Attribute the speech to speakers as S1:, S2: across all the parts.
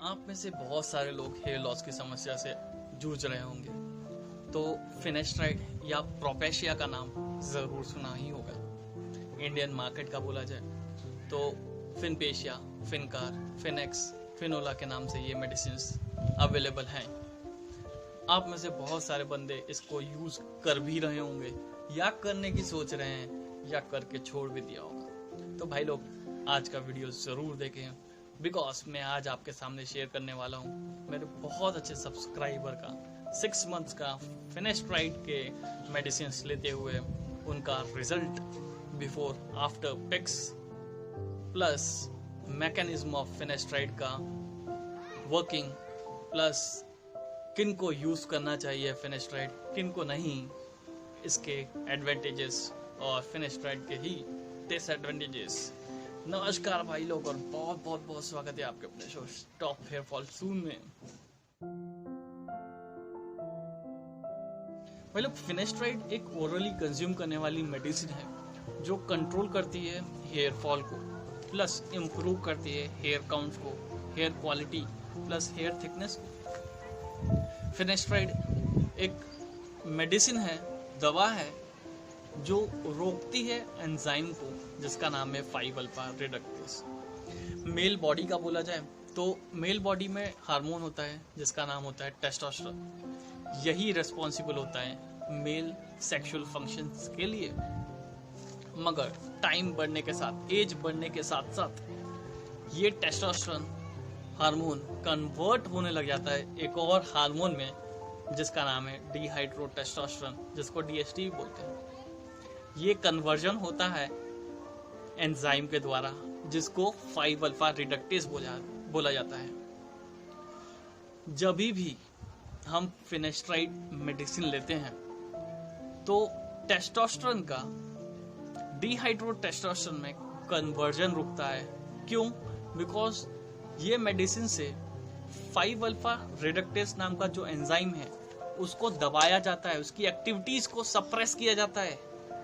S1: आप में से बहुत सारे लोग हेयर लॉस की समस्या से जूझ रहे होंगे, तो फिनेस्ट्राइड या प्रोपेशिया का नाम ज़रूर सुना ही होगा। इंडियन मार्केट का बोला जाए तो फिनपेशिया, फिनकार, फिनेक्स, फिनोला के नाम से ये मेडिसिन अवेलेबल हैं। आप में से बहुत सारे बंदे इसको यूज़ कर भी रहे होंगे या करने की सोच रहे हैं या करके छोड़ भी दिया होगा। तो भाई लोग, आज का वीडियो ज़रूर देखें, बिकॉज मैं आज आपके सामने शेयर करने वाला हूँ मेरे बहुत अच्छे सब्सक्राइबर का 6 मंथ्स का फिनेस्ट्राइड के मेडिसिन लेते हुए उनका result before after pics plus mechanism of finasteride का वर्किंग प्लस किन को यूज़ करना चाहिए फिनेस्ट्राइड, किन को नहीं, इसके एडवांटेजेस और फिनेस्ट्राइड के ही डिसएडवांटेजेस। नमस्कार भाई लोग, और बहुत बहुत बहुत स्वागत है आपके अपने शो स्टॉप हेयर फॉल सून में। भाई लोग, फिनेस्ट्राइड एक ओरली कंज्यूम करने वाली मेडिसिन है जो कंट्रोल करती है हेयर फॉल को, प्लस इम्प्रूव करती है हेयर काउंट को, hair quality plus hair thickness को। फिनेस्ट्राइड एक मेडिसिन है, दवा है जो रोकती है एंजाइम को जिसका नाम है 5-अल्फा रिडक्टेस। मेल बॉडी का बोला जाए तो मेल बॉडी में हार्मोन होता है जिसका नाम होता है टेस्टोस्टेरोन। यही रिस्पॉन्सिबल होता है मेल सेक्सुअल फंक्शंस के लिए। मगर टाइम बढ़ने के साथ, एज बढ़ने के साथ साथ ये टेस्टोस्टेरोन हार्मोन कन्वर्ट होने लग जाता है एक और हार्मोन में जिसका नाम है डिहाइड्रोटेस्टोस्टेरोन, जिसको DHT बोलते हैं। ये कन्वर्जन होता है एंजाइम के द्वारा जिसको 5-अल्फा रिडक्टेस बोला जाता है। जब भी हम फिनेस्ट्राइड मेडिसिन लेते हैं तो टेस्टोस्टेरोन का डिहाइड्रोटेस्टोस्टेरोन में कन्वर्जन रुकता है। क्यों? बिकॉज ये मेडिसिन से 5-अल्फा रिडक्टेस नाम का जो एंजाइम है उसको दबाया जाता है, उसकी एक्टिविटीज को सप्रेस किया जाता है,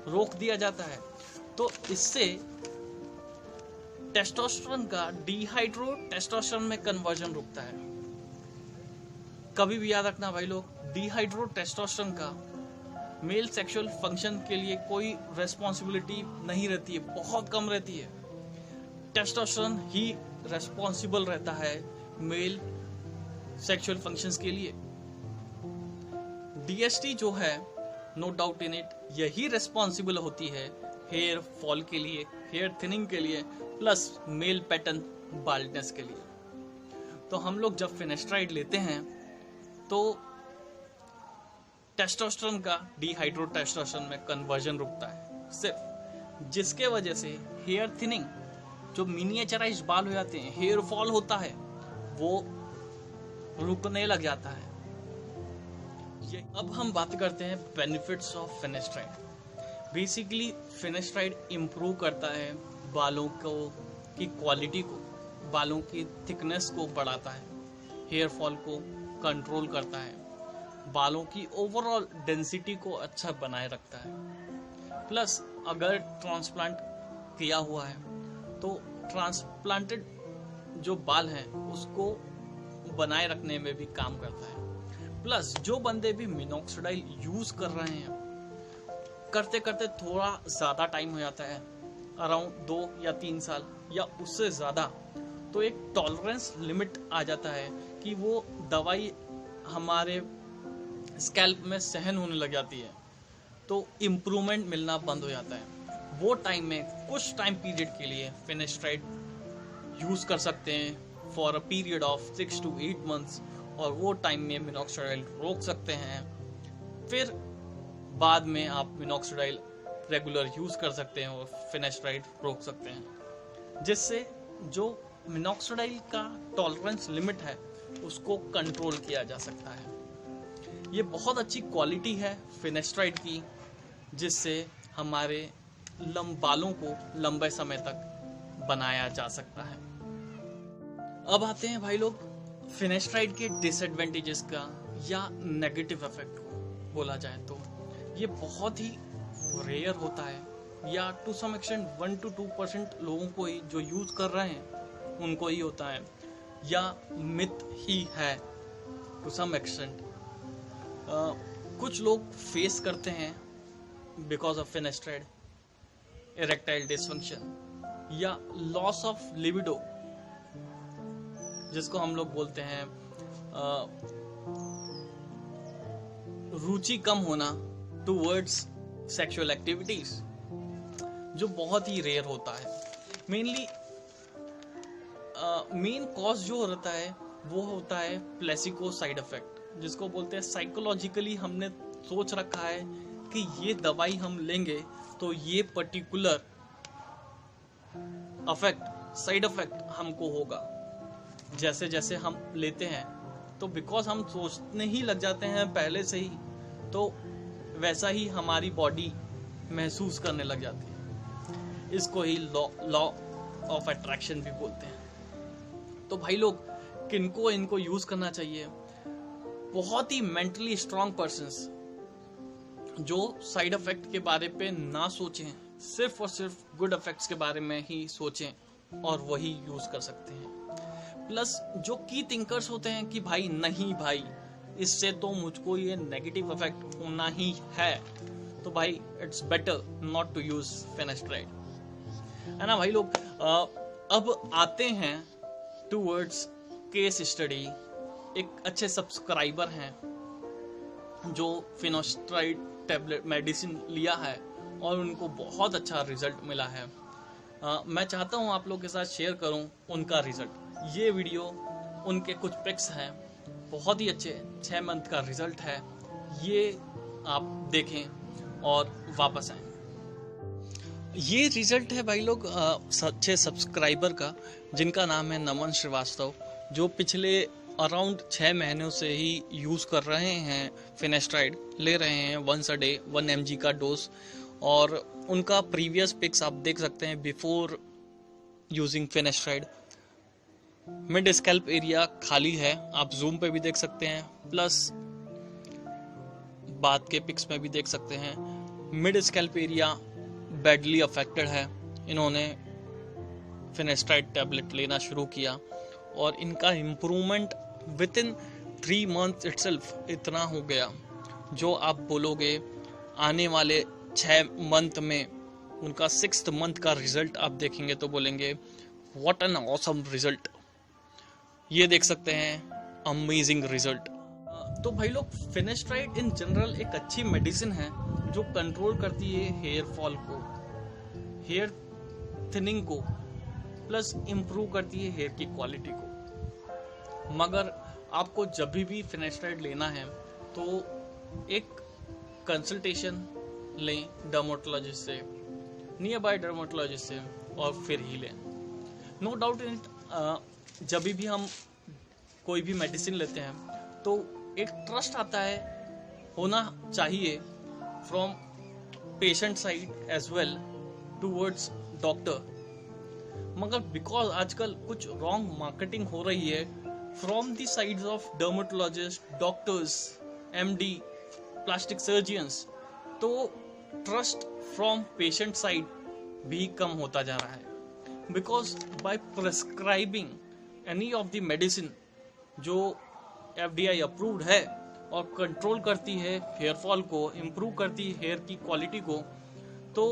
S1: रोक दिया जाता है। तो इससे टेस्टोस्टेरोन का डिहाइड्रोटेस्टोस्टेरोन में कन्वर्जन रुकता है। कभी भी याद रखना भाई लोग, डिहाइड्रोटेस्टोस्टेरोन का मेल सेक्सुअल फंक्शन के लिए कोई रेस्पॉन्सिबिलिटी नहीं रहती है, बहुत कम रहती है। टेस्टोस्टेरोन ही रेस्पॉन्सिबल रहता है मेल सेक्सुअल फंक्शंस के लिए। DHT जो है, नो डाउट इन इट, यही रेस्पॉन्सिबल होती है हेयर फॉल के लिए, हेयर थिनिंग के लिए, प्लस मेल पैटर्न बाल्डनेस के लिए। तो हम लोग जब फिनेस्ट्राइड लेते हैं तो टेस्टोस्टेरोन का डिहाइड्रोटेस्टोस्टेरोन में कन्वर्जन रुकता है सिर्फ, जिसके वजह से हेयर थिनिंग, जो मिनिएचराइज बाल हो जाते हैं, हेयर फॉल होता है, वो रुकने लग जाता है। अब हम बात करते हैं benefits of finasteride. Basically finasteride improve करता है बालों को की क्वालिटी को, बालों की थिकनेस को बढ़ाता है, हेयर फॉल को कंट्रोल करता है, बालों की ओवरऑल डेंसिटी को अच्छा बनाए रखता है। प्लस अगर ट्रांसप्लांट किया हुआ है तो ट्रांसप्लांटेड जो बाल हैं उसको बनाए रखने में भी काम करता है। प्लस जो बंदे भी मिनॉक्सिडाइल यूज कर रहे हैं, करते करते थोड़ा ज्यादा टाइम हो जाता है, अराउंड 2 या 3 साल या उससे ज्यादा, तो एक टॉलरेंस लिमिट आ जाता है कि वो दवाई हमारे स्कैल्प में सहन होने लग जाती है, तो इम्प्रूवमेंट मिलना बंद हो जाता है। वो टाइम में कुछ टाइम पीरियड के लिए फिनेस्ट्राइड यूज कर सकते हैं for a period of 6 to 8 months, और वो टाइम में मिनॉक्सिडाइल रोक सकते हैं। फिर बाद में आप मिनॉक्सिडाइल रेगुलर यूज कर सकते हैं और फिनेस्ट्राइड रोक सकते हैं, जिससे जो मिनॉक्सिडाइल का टॉलरेंस लिमिट है उसको कंट्रोल किया जा सकता है। ये बहुत अच्छी क्वालिटी है फिनेस्ट्राइड की, जिससे हमारे बालों को लंबे समय तक बनाया जा सकता है। अब आते हैं भाई लोग फिनेस्ट्राइड के डिसएडवांटेजेस का या नेगेटिव इफेक्ट को बोला जाए तो ये बहुत ही रेयर होता है, या टू सम एक्सटेंट 1 to 2% लोगों को ही जो यूज कर रहे हैं उनको ही होता है। या मिथ ही है टू सम एक्सटेंट। कुछ लोग फेस करते हैं because of finasteride, erectile dysfunction या लॉस ऑफ लिबिडो, जिसको हम लोग बोलते हैं रुचि कम होना टूवर्ड्स सेक्सुअल एक्टिविटीज, जो बहुत ही रेयर होता है। मेन कॉज जो रहता है वो होता है प्लेसिबो साइड इफेक्ट, जिसको बोलते हैं साइकोलॉजिकली हमने सोच रखा है कि ये दवाई हम लेंगे तो ये पर्टिकुलर साइड इफेक्ट हमको होगा। जैसे जैसे हम लेते हैं तो बिकॉज हम सोचने ही लग जाते हैं पहले से ही, तो वैसा ही हमारी बॉडी महसूस करने लग जाती है। इसको ही लॉ ऑफ अट्रैक्शन भी बोलते हैं। तो भाई लोग, किनको इनको यूज करना चाहिए? बहुत ही मेंटली स्ट्रांग पर्सन्स जो साइड इफेक्ट के बारे पे ना सोचें, सिर्फ और सिर्फ गुड इफेक्ट्स के बारे में ही सोचें और वही यूज कर सकते हैं। प्लस जो की थिंकर्स होते हैं कि भाई नहीं भाई, इससे तो मुझको ये नेगेटिव इफेक्ट होना ही है, तो भाई it's better not to use finasteride, है ना भाई लोग। अब आते हैं टूवर्ड्स केस स्टडी। एक अच्छे सब्सक्राइबर हैं जो फिनेस्ट्राइड टैबलेट मेडिसिन लिया है और उनको बहुत अच्छा रिजल्ट मिला है। मैं चाहता हूं आप लोग के साथ शेयर करूं उनका रिजल्ट। ये वीडियो उनके कुछ पिक्स हैं, बहुत ही अच्छे 6 मंथ का रिजल्ट है, ये आप देखें और वापस आएं। ये रिजल्ट है भाई लोग अच्छे सब्सक्राइबर का, जिनका नाम है नमन श्रीवास्तव, जो पिछले अराउंड 6 महीनों से ही यूज़ कर रहे हैं फिनेस्ट्राइड, ले रहे हैं वंस अ डे 1 mg का डोज। और उनका प्रीवियस पिक्स आप देख सकते हैं before using finasteride. Mid scalp area खाली है, आप जूम पे भी देख सकते हैं, प्लस बाद के पिक्स में भी देख सकते हैं। Mid scalp area badly affected है। इन्होंने फिनेस्ट्राइड टैबलेट लेना शुरू किया और इनका improvement with in 3 months itself इतना हो गया, जो आप बोलोगे आने वाले 6 मंथ में उनका 6th मंथ का रिजल्ट आप देखेंगे तो बोलेंगे व्हाट एन ऑसम रिजल्ट। ये देख सकते हैं, अमेजिंग रिजल्ट। तो भाई लोग, फिनेस्ट्राइड इन जनरल एक अच्छी मेडिसिन है जो कंट्रोल करती है हेयर फॉल को, हेयर थिनिंग को, प्लस इम्प्रूव करती है हेयर की क्वालिटी को। मगर आपको जब भी फिनेस्ट्राइड लेना है तो एक कंसल्टेशन लें डर्मेटोलॉजिस्ट से, नियर बाय डर्मेटोलॉजिस्ट से, और फिर ही लें। नो डाउट इन इट, जब भी हम कोई भी मेडिसिन लेते हैं तो एक ट्रस्ट आता है, होना चाहिए from patient side as well towards doctor. मगर बिकॉज आजकल कुछ रॉन्ग मार्केटिंग हो रही है from the sides of dermatologist, doctors, MD, plastic surgeons, तो ट्रस्ट फ्रॉम पेशेंट साइड भी कम होता जा रहा है। Because by prescribing any of the medicine जो FDI अप्रूव्ड है और कंट्रोल करती है हेयर फॉल को, इम्प्रूव करती है हेयर की क्वालिटी को, तो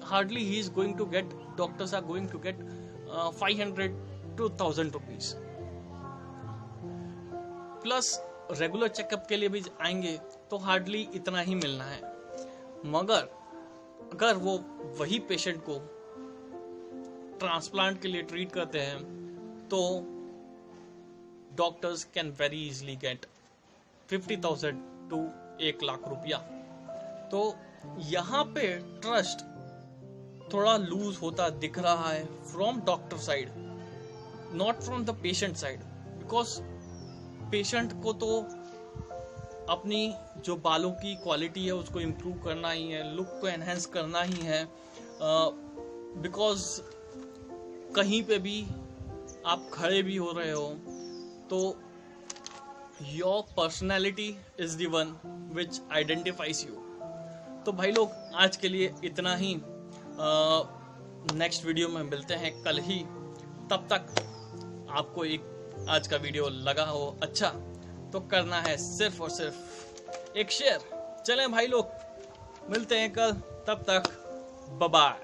S1: हार्डली ही is going to get, doctors are going to get 500 to 1000 rupees. Plus regular checkup के लिए भी आएंगे तो हार्डली इतना ही मिलना है। मगर अगर वो वही पेशेंट को ट्रांसप्लांट के लिए ट्रीट करते हैं तो doctors can very easily get 50,000 to 1 lakh रुपया। तो यहाँ पे ट्रस्ट थोड़ा लूज होता दिख रहा है from doctor side, not from the patient side. Because patient को तो अपनी जो बालों की क्वालिटी है उसको इम्प्रूव करना ही है, लुक को एनहेंस करना ही है। बिकॉज कहीं पे भी आप खड़े भी हो रहे हो तो your personality is the one which identifies you. तो भाई लोग, आज के लिए इतना ही। नेक्स्ट वीडियो में मिलते हैं कल ही। तब तक आपको एक आज का वीडियो लगा हो अच्छा तो करना है सिर्फ और सिर्फ एक शेयर। चलें भाई लोग, मिलते हैं कल, तब तक बाय बाय।